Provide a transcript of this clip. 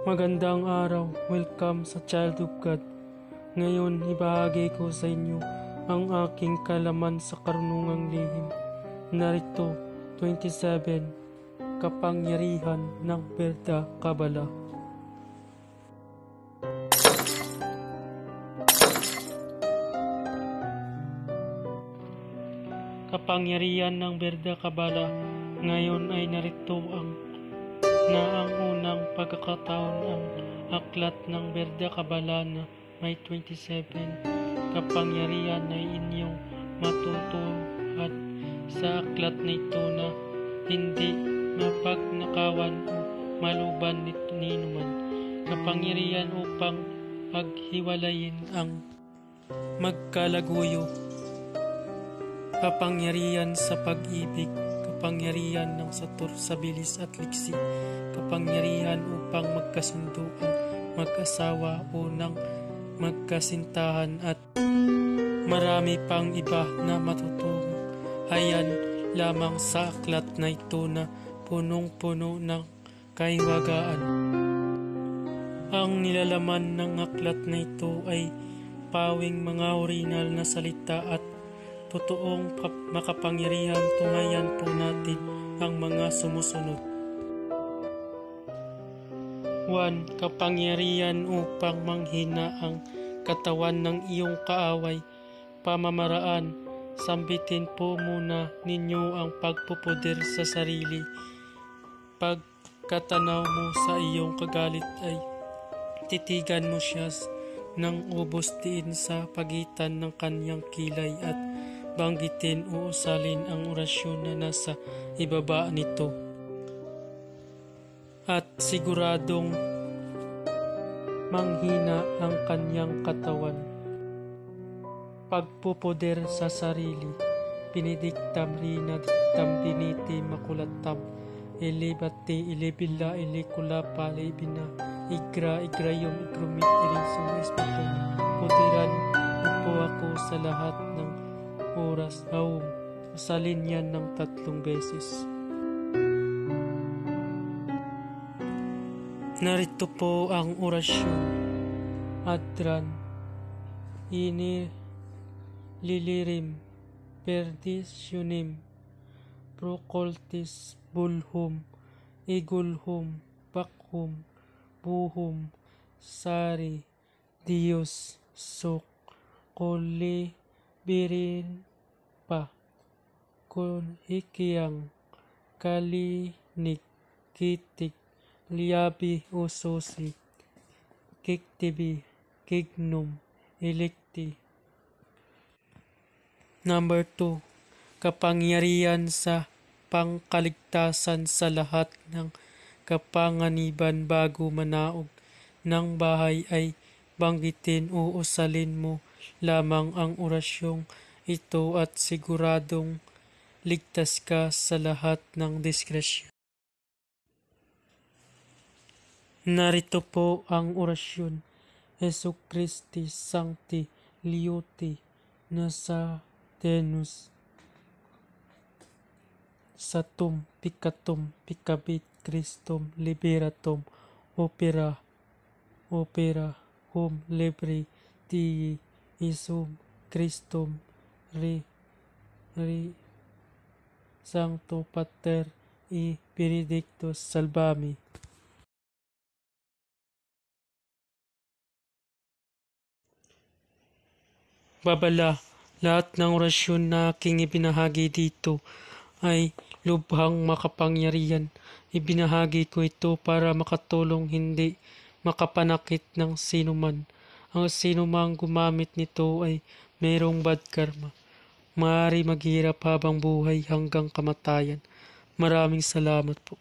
Magandang araw, welcome sa Child of God. Ngayon, ibahagi ko sa inyo ang aking kalaman sa karunungang lihim. Narito, 27, Kapangyarihan ng Berda Kabala. Kapangyarihan ng Berda Kabala. Ngayon ay narito ang unang pagkakataon ang aklat ng Berda Kabala na may 27 kapangyarihan ay inyong matutuhan sa aklat na ito na hindi mapagnakawan o maluban ninuman. Kapangyarihan upang paghiwalayin ang magkalaguyo. Kapangyarihan sa pag-ibig, kapangyarihan ng satur sa bilis at liksi, kapangyarihan upang magkasundo ang mag-asawa o ng magkasintahan at marami pang iba na matutunghayan lamang sa aklat na ito na punong-puno ng kahiwagaan. Ang nilalaman ng aklat na ito ay pawing mga orinal na salita at totoong makapangyarihan. Tunghayan po natin ang mga sumusunod. 1. Kapangyarihan upang manghina ang katawan ng iyong kaaway. Pamamaraan, sambitin po muna ninyo ang pagpupuder sa sarili. Pagkatanaw mo sa iyong kagalit ay titigan mo siya ng ubos diin sa pagitan ng kanyang kilay at banggitin o usalin ang orasyon na nasa ibaba nito. At siguradong manghina ang kanyang katawan. Pagpupuder sa sarili, pinidiktam rina diktam diniti makulatam, ilibati ilibila ilikulapa libina, igrayom igrumit irinsum ispatum, pudiran upo ako sa lahat ng oras, haum, usalin yan ng 3 beses. Narito po ang orasyon. Adran, ini, lilirim, perditionem, procoltis, bulhum, igulhum, bakhum, buhum, sari, Dios, sok, koli, birin, pa, kunhikiyang, kalinik, kitik, liabi ususi, kiktibi, kignum, ilikti. Number 2. Kapangyarihan sa pangkaligtasan sa lahat ng kapanganiban bago manaog ng bahay ay banggitin o usalin mo lamang ang orasyong ito at siguradong ligtas ka sa lahat ng disgrasya. Narito po ang orasyon. Jesu Christi Sancti Liuti Nasa Tenus Satum Picatum Picabit Christum Liberatum Opera Hum Libri Dii Isum Christum Ri Sancto Pater I Benedictus Salvami. Babala, lahat ng orasyon na aking ibinahagi dito ay lubhang makapangyarihan. Ibinahagi ko ito para makatulong, hindi makapanakit ng sinuman. Ang sinumang gumamit nito ay mayroong bad karma. Maaari maghirap habang buhay hanggang kamatayan. Maraming salamat po.